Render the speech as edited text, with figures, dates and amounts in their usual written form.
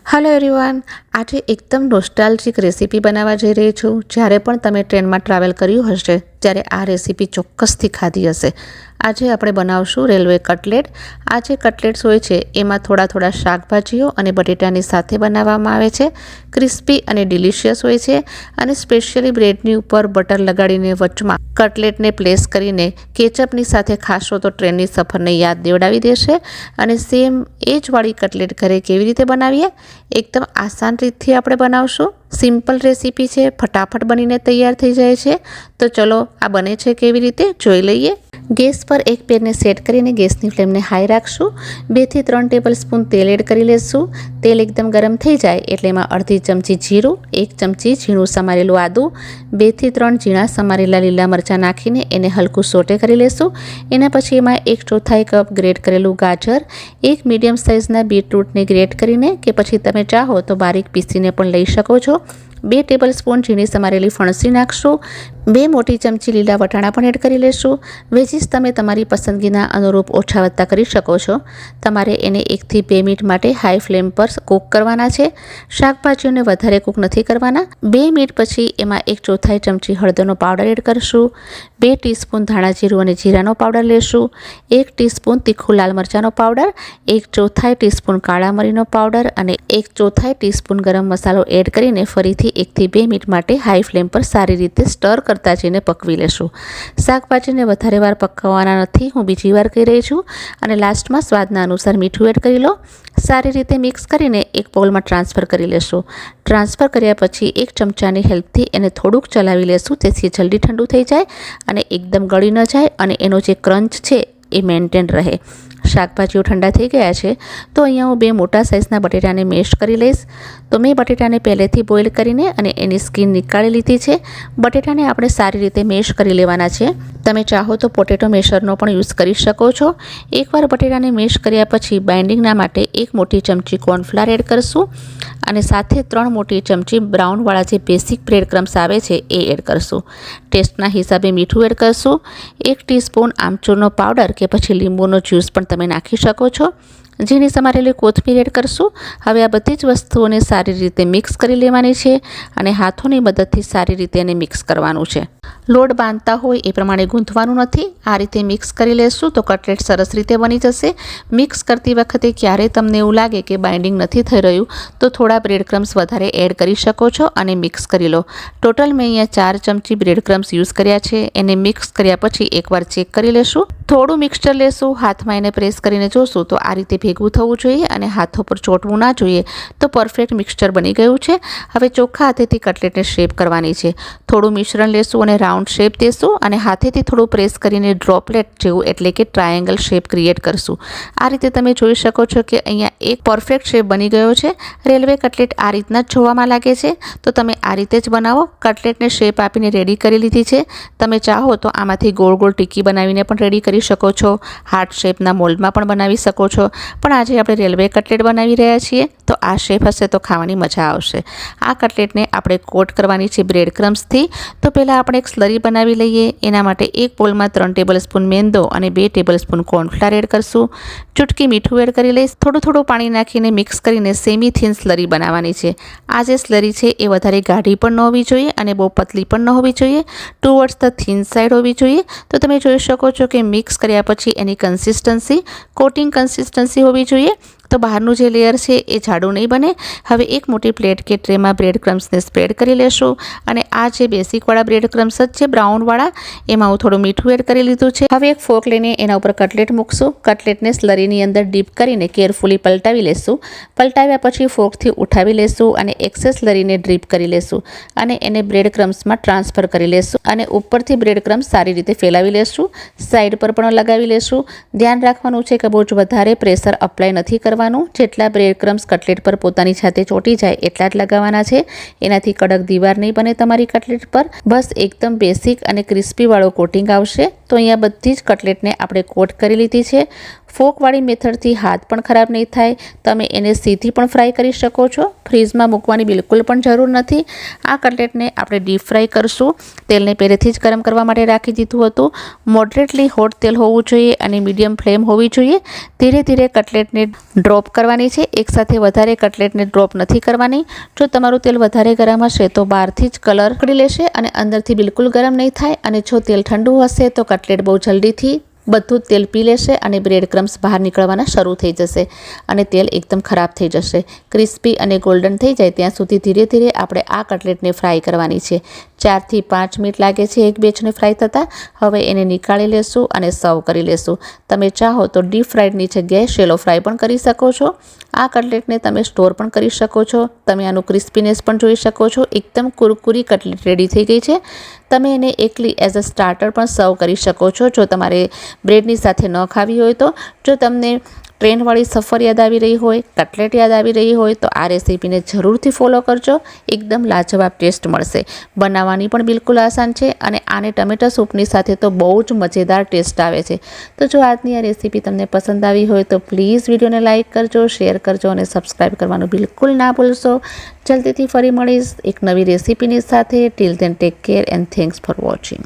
Hello everyone. आज एकदम nostalgic recipe बनावा जई रही छूं। જ્યારે પણ તમે ટ્રેનમાં ટ્રાવેલ કર્યું હશે ત્યારે આ રેસિપી ચોક્કસથી ખાધી હશે। આજે આપણે બનાવશું રેલવે કટલેટ। આ જે કટલેટ્સ હોય છે એમાં થોડા થોડા શાકભાજીઓ અને બટેટાની સાથે બનાવવામાં આવે છે। ક્રિસ્પી અને ડિલિશિયસ હોય છે અને સ્પેશિયલી બ્રેડની ઉપર બટર લગાડીને વચમાં કટલેટને પ્લેસ કરીને કેચઅપની સાથે ખાશો તો ટ્રેનની સફરને યાદ દેવડાવી દેશે। અને સેમ એ જ વાળી કટલેટ ઘરે કેવી રીતે બનાવીએ एकदम आसान रीतथी आपणे बनावशुं। सिंपल रेसिपी है, फटाफट बनीने तैयार थई जाए छे। तो चलो आ बने छे केवी रीते जोई लईए। गैस पर एक पेन ने सेट करीने गैसनी फ्लेम ने हाई राखशुं। 2 થી 3 टेबल स्पून तेल एड करी लेशुं। तेल एकदम गरम थई जाए एटले एमां अर्धी चमची जीरुं, 1 चमची झीणुं समारेલું आदू, 2 થી 3 झीणा समारेला लीला मरचा नाखीने एने हलकું सोटे करी लेशुं। एना पछी एमां 1/4 कप ग्रेट करेલું गाजर, 1 मीडियम साइजना बीटरूटने ग्रेट करीने के पछी तमे चाहो तो बारीक पीसीने पण लई शको छो। 2 टेबल स्पून झीणी समारेली फणसी नाखशो। 2 मोटी चमची लीला वटाणा पण एड करी लेशो। वेजीस तमे तमारी पसंदगीना अनुरूप ओछा वत्ता करी शको छो। तमारे एने 1 થી 2 मिनिट माटे हाई फ्लेम पर कूक करवाना छे। शाकभाजीओने वधारे कूक नथी करवाना। 2 मिनिट पछी एमां 1/4 चमची हळदरनो पाउडर एड करशुं। 2 टीस्पून धाणा जीरुं अने जीरानो पाउडर लेशुं। 1 टीस्पून तीखुं लाल मरचानो पाउडर, 1/4 टीस्पून काळा मरीनो पाउडर अने 1/4 टीस्पून गरम मसालो एड करीने फरीथी 1 થી 2 मिनिट माटे हाई फ्लेम पर सारी रीते स्टर करता जईने पकवी लेशुं। शाकभाजीने वधारे वार पकववाना नथी, हूँ बीजी वार कही रही छूं। अने लास्टमां स्वादना अनुसार मीठुं एड करी लो। सारी रीते मिक्स करीने एक बोलमां ट्रांसफर करी लेशुं। ट्रांसफर कर्या पछी 1 चमचानी हेल्पथी एने थोड़ुंक चलावी लेशुं जेथी जल्दी ठंडू थई जाए अने एकदम गળી न जाए अने एनो जे क्रंच छे ए मेन्टेन रहे। शाकभाजीओ ठंडा थई गया है तो अहींया हूँ 2 मोटा साइजना बटेटाने मेश करी लईश। तो मैं बटेटाने पहलेथी बॉइल करीने अने एनी स्कीन निकाळी लीधी छे। बटेटाने आपणे सारी रीते मेश करी लेवाना छे। तमे चाहो तो पोटेटो मेशरनो पण यूज करी शको छो। एकवार बटेटाने मेश कर्या पछी बाइंडिंगना माटे 1 मोटी चमची कॉर्नफ्लावर एड करशुं अने साथे 3 मोटी चमची ब्राउनवाळा जे बेसिक ब्रेड क्रम्स आवे छे ए एड करशुं। टेस्टना हिसाबे मीठुं एड करशुं। 1 टीस्पून आमचूरनो पाउडर के पछी લીંબુનો જ્યુસ પણ તમે નાખી શકો છો। ઝીણી સમારેલી કોથમીર એડ કરશું। હવે આ બધી જ વસ્તુઓને સારી રીતે મિક્સ કરી લેવાની છે અને હાથોની મદદથી સારી રીતે એને મિક્સ કરવાનું છે। લોટ બાંધતા હોય એ પ્રમાણે ગૂંથવાનું નથી। આ રીતે મિક્સ કરી લેશું તો કટલેટ સરસ રીતે બની જશે। મિક્સ કરતી વખતે ક્યારે તમને એવું લાગે કે બાઇન્ડિંગ નથી થઈ રહ્યું તો થોડા બ્રેડ ક્રમ્સ વધારે એડ કરી શકો છો અને મિક્સ કરી લો। ટોટલ મેં અહીંયા 4 ચમચી બ્રેડ ક્રમ્સ યુઝ કર્યા છે। એને મિક્સ કર્યા પછી એકવાર ચેક કરી લેશું। થોડું મિક્સચર લેશું, હાથમાં એને પ્રેસ કરીને જોશું તો આ રીતે ભેગું થવું જોઈએ અને હાથો પર ચોંટવું ના જોઈએ। તો પરફેક્ટ મિક્સચર બની ગયું છે। હવે ચોખ્ખા હાથેથી કટલેટને શેપ કરવાની છે। થોડું મિશ્રણ લેશું અને રાઉન્ડ શેપ દેશું અને હાથેથી થોડું પ્રેસ કરીને ડ્રોપલેટ જેવું એટલે કે ટ્રાયેંગલ શેપ ક્રિએટ કરશું। આ રીતે તમે જોઈ શકો છો કે અહીંયા એક પરફેક્ટ શેપ બની ગયો છે। રેલવે કટલેટ આ રીતના જ જોવામાં લાગે છે। તો તમે આ રીતે જ બનાવો। કટલેટને શેપ આપીને રેડી કરી લીધી છે। તમે ચાહો તો આમાંથી ગોળ ગોળ ટિક્કી બનાવીને પણ રેડી કરી શકો છો। હાર્ટ શેપના મોલ્ડમાં પણ બનાવી શકો છો। પણ આજે આપણે રેલવે કટલેટ બનાવી રહ્યા છીએ તો આ શેપ હશે તો ખાવાની મજા આવશે। આ કટલેટને આપણે કોટ કરવાની છે બ્રેડ ક્રમ્સથી। તો પહેલાં આપણે એક સ્લરી બનાવી લઈએ। એના માટે એક બોલમાં 3 ટેબલ સ્પૂન મેંદો અને 2 ટેબલ સ્પૂન કોર્નફ્લાવર એડ કરશું। ચૂટકી મીઠું એડ કરી લઈશ। થોડું થોડું પાણી નાખીને મિક્સ કરીને સેમી થીન સ્લરી બનાવવાની છે। આ જે સ્લરી છે એ વધારે ગાઢી પણ ન હોવી જોઈએ અને બહુ પતલી પણ ન હોવી જોઈએ। ટુવર્ડ્સ ધ થીન સાઈડ હોવી જોઈએ। તો તમે જોઈ શકો છો કે મિક્સ કર્યા પછી એની કન્સિસ્ટન્સી કોટિંગ કન્સિસ્ટન્સી હોવી જોઈએ। તો બહારનું જે લેયર છે એ જાડું નહીં બને। હવે એક મોટી પ્લેટ કે ટ્રેમાં બ્રેડ ક્રમ્સને સ્પ્રેડ કરી લેશું અને આ જે બેસિકવાળા બ્રેડ ક્રમ્સ જ છે બ્રાઉનવાળા એમાં હું થોડું મીઠું એડ કરી લીધું છે। હવે એક ફોર્ક લઈને એના ઉપર કટલેટ મૂકશું। કટલેટને સ્લરીની અંદર ડીપ કરીને કેરફુલી પલટાવી લેશું। પલટાવ્યા પછી ફોર્કથી ઉઠાવી લેશું અને એક્સેસ સ્લરીને ડ્રીપ કરી લેશું અને એને બ્રેડ ક્રમ્સમાં ટ્રાન્સફર કરી લેશું અને ઉપરથી બ્રેડ ક્રમ્સ સારી રીતે ફેલાવી લેશું। સાઈડ પર પણ લગાવી લેશું। ધ્યાન રાખવાનું છે કે બહુ જ વધારે પ્રેશર અપ્લાય નથી કરવાનું। જેટલા બ્રેડ ક્રમ્સ કટલેટ પર પોતાની જાતે ચોંટી જાય એટલા જ લગાવવાના છે। એનાથી કડક દીવાર નહીં બને તમારી કટલેટ પર। બસ એકદમ બેસિક અને ક્રિસ્પી વાળો કોટિંગ આવશે। તો અહીંયા બધી જ કટલેટને આપણે કોટ કરી લીધી છે। ફોકવાળી મેથડથી હાથ પણ ખરાબ નહીં થાય. તમે એને સીધી પણ ફ્રાય કરી શકો છો. ફ્રીઝમાં મૂકવાની બિલકુલ પણ જરૂર નથી. આ કટલેટને આપણે ડીપ ફ્રાય કરશું. તેલને પહેલેથી જ ગરમ કરવા માટે રાખી દીધું હતું. મોડરેટલી હોટ તેલ હોવું જોઈએ અને મીડિયમ ફ્લેમ હોવી જોઈએ. ધીરે ધીરે કટલેટને ડ્રોપ કરવાની છે. એકસાથે વધારે કટલેટને ડ્રોપ નથી કરવાની. જો તમારું તેલ વધારે ગરમ હશે તો બહારથી જ કલર પકડી લેશે અને અંદરથી બિલકુલ ગરમ નહીં થાય. અને જો તેલ ઠંડુ હશે તો કટલેટ બહુ જલ્દીથી બધું જ તેલ પી લેશે અને બ્રેડ ક્રમ્સ બહાર નીકળવાના શરૂ થઈ જશે અને તેલ એકદમ ખરાબ થઈ જશે. ક્રિસ્પી અને ગોલ્ડન થઈ જાય ત્યાં સુધી ધીરે ધીરે આપણે આ કટલેટને ફ્રાય કરવાની છે. 4 થી 5 મિનિટ લાગે છે એક બેચને ફ્રાય થતાં. હવે એને નીકાળી લેશું અને સર્વ કરી લેશું. તમે ચાહો તો ડીપ ફ્રાઈડની જગ્યાએ શેલો ફ્રાય પણ કરી શકો છો. આ કટલેટને તમે સ્ટોર પણ કરી શકો છો. તમે આનું ક્રિસ્પીનેસ પણ જોઈ શકો છો. એકદમ કુરકુરી કટલેટ રેડી થઈ ગઈ છે. તમે એને એકલી એઝ અ સ્ટાર્ટર પણ સર્વ કરી શકો છો જો તમારે બ્રેડની સાથે ન ખાવી હોય તો. જો તમને ટ્રેનવાળી સફર યાદ આવી રહી હોય, કટલેટ યાદ આવી રહી હોય તો આ રેસીપીને જરૂરથી ફોલો કરજો. એકદમ લાજવાબ ટેસ્ટ મળશે. બનાવવાની પણ બિલકુલ આસાન છે અને આને ટમેટા સૂપની સાથે તો બહુ જ મજેદાર ટેસ્ટ આવે છે. તો જો આજની આ રેસીપી તમને પસંદ આવી હોય તો પ્લીઝ વિડીયોને લાઇક કરજો, શેર કરજો અને સબસ્ક્રાઈબ કરવાનું બિલકુલ ના ભૂલશો. જલ્દીથી ફરી મળીશ એક નવી રેસીપીની સાથે. Till then take care and thanks for watching.